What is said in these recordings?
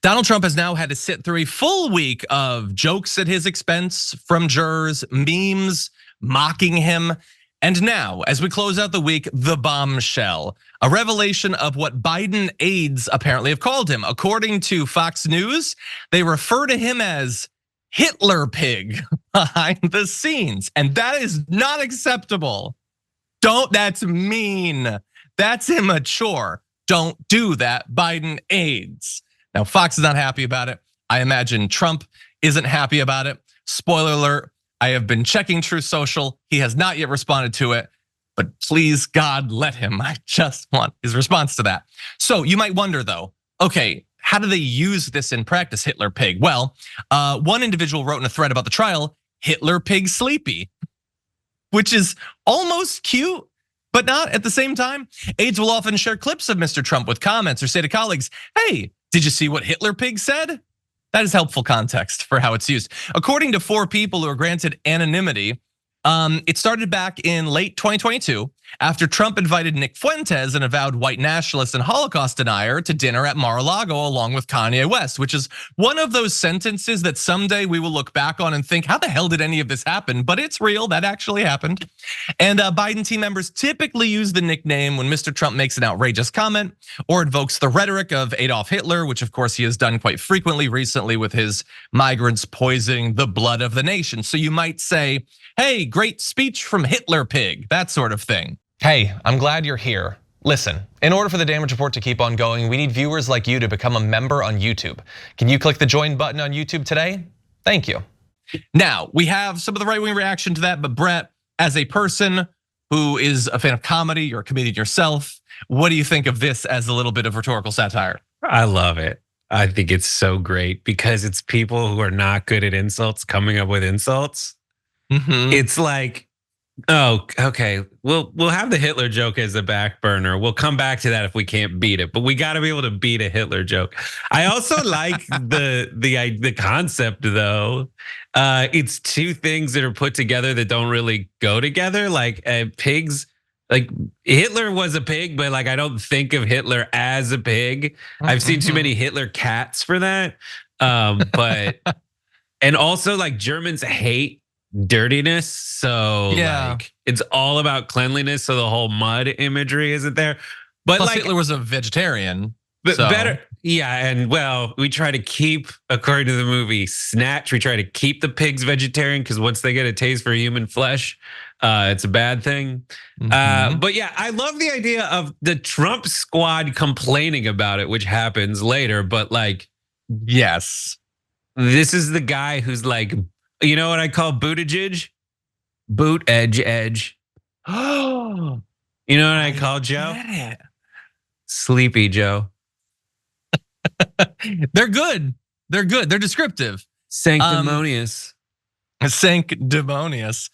Donald Trump has now had to sit through a full week of jokes at his expense from jurors, memes mocking him. And now, as we close out the week, the bombshell, a revelation of what Biden aides apparently have called him. According to Fox News, they refer to him as Hitler pig behind the scenes. And that is not acceptable. That's mean. That's immature. Don't do that, Biden aides. Now, Fox is not happy about it. I imagine Trump isn't happy about it. Spoiler alert, I have been checking Truth Social. He has not yet responded to it, but please, God, let him. I just want his response to that. So you might wonder though, okay, how do they use this in practice, Hitler pig? Well, one individual wrote in a thread about the trial, Hitler pig sleepy, which is almost cute, but not at the same time. Aides will often share clips of Mr. Trump with comments or say to colleagues, hey, did you see what Hitler pig said? That is helpful context for how it's used. According to 4 people who are granted anonymity, it started back in late 2022 after Trump invited Nick Fuentes, an avowed white nationalist and Holocaust denier, to dinner at Mar-a-Lago along with Kanye West, which is one of those sentences that someday we will look back on and think, how the hell did any of this happen? But it's real, that actually happened. And Biden team members typically use the nickname when Mr. Trump makes an outrageous comment or invokes the rhetoric of Adolf Hitler, which of course he has done quite frequently recently with his migrants poisoning the blood of the nation. So you might say, hey, great speech from Hitler pig, that sort of thing. Hey, I'm glad you're here. Listen, in order for the Damage Report to keep on going, we need viewers like you to become a member on YouTube. Can you click the join button on YouTube today? Thank you. Now, we have some of the right-wing reaction to that, but Brett, as a person who is a fan of comedy, you're a comedian yourself, what do you think of this as a little bit of rhetorical satire? I love it. I think it's so great because it's people who are not good at insults coming up with insults. It's like, oh, okay, we'll have the Hitler joke as a back burner. We'll come back to that if we can't beat it, but we got to be able to beat a Hitler joke. I also like the concept though. It's 2 things that are put together that don't really go together. Like pigs, like Hitler was a pig, but like I don't think of Hitler as a pig. I've seen too many Hitler cats for that. But and also like Germans hate dirtiness, so yeah, like it's all about cleanliness, so the whole mud imagery isn't there. But plus like Hitler was a vegetarian, but so. Better, yeah. And well, we try to keep, according to the movie Snatch, we try to keep the pigs vegetarian because once they get a taste for human flesh, it's a bad thing. But yeah, I love the idea of the Trump squad complaining about it, which happens later. But like, yes, this is the guy who's like, you know what I call Buttigieg? Boot edge. Oh, you know what I call Joe? Sleepy Joe. They're good. They're descriptive. Sanctimonious. Sanctimonious.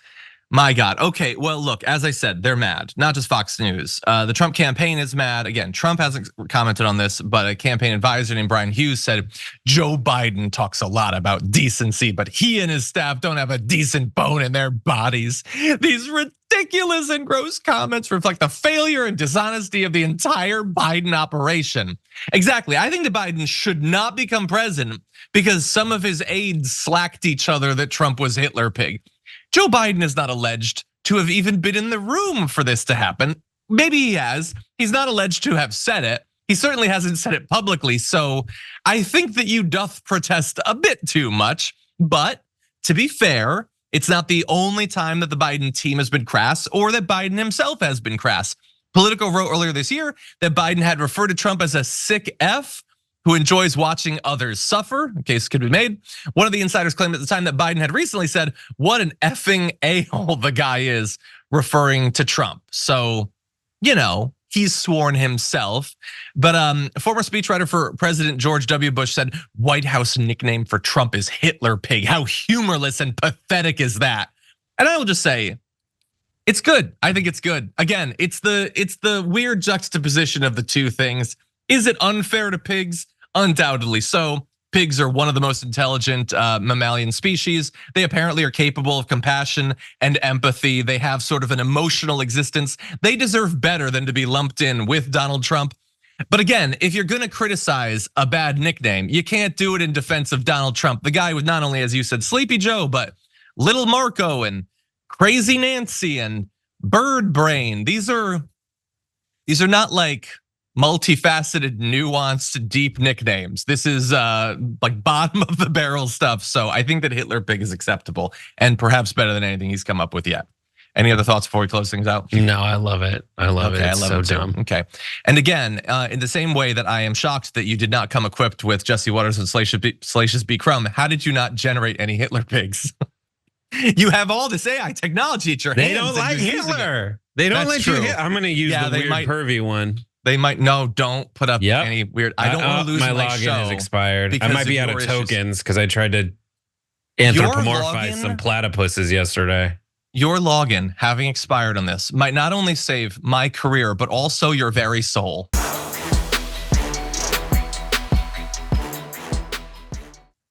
My God. Okay, well, look, as I said, they're mad, not just Fox News. The Trump campaign is mad. Again, Trump hasn't commented on this, but a campaign advisor named Brian Hughes said, Joe Biden talks a lot about decency, but he and his staff don't have a decent bone in their bodies. These ridiculous and gross comments reflect the failure and dishonesty of the entire Biden operation. Exactly, I think that Biden should not become president because some of his aides slacked each other that Trump was Hitler pig. Joe Biden is not alleged to have even been in the room for this to happen. Maybe he has. He's not alleged to have said it. He certainly hasn't said it publicly. So I think that you doth protest a bit too much. But to be fair, it's not the only time that the Biden team has been crass or that Biden himself has been crass. Politico wrote earlier this year that Biden had referred to Trump as a sick F who enjoys watching others suffer, a case could be made. One of the insiders claimed at the time that Biden had recently said, what an effing a-hole the guy is, referring to Trump. So, you know, he's sworn himself. But a former speechwriter for President George W. Bush said, White House nickname for Trump is Hitler pig. How humorless and pathetic is that? And I will just say, it's good. I think it's good. Again, it's the weird juxtaposition of the 2 things. Is it unfair to pigs? Undoubtedly so. Pigs are one of the most intelligent mammalian species. They apparently are capable of compassion and empathy. They have sort of an emotional existence. They deserve better than to be lumped in with Donald Trump. But again, if you're gonna criticize a bad nickname, you can't do it in defense of Donald Trump, the guy with not only, as you said, Sleepy Joe, but Little Marco and Crazy Nancy and Bird Brain. These are not like multifaceted, nuanced, deep nicknames. This is like bottom of the barrel stuff. So I think that Hitler Pig is acceptable and perhaps better than anything he's come up with yet. Any other thoughts before we close things out? No, I love it. I love it. It's so dumb. Okay. And again, in the same way that I am shocked that you did not come equipped with Jesse Waters and Salacious B. Crumb, how did you not generate any Hitler pigs? You have all this AI technology at your hands. They don't like Hitler. They don't let you hit. I'm going to use the weird pervy one. They might, no, don't put up any weird. I don't want to lose my login is expired. I might be out of tokens because I tried to anthropomorphize some platypuses yesterday. Your login having expired on this might not only save my career, but also your very soul.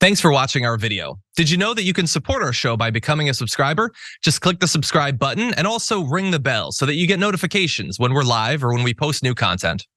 Thanks for watching our video. Did you know that you can support our show by becoming a subscriber? Just click the subscribe button and also ring the bell so that you get notifications when we're live or when we post new content.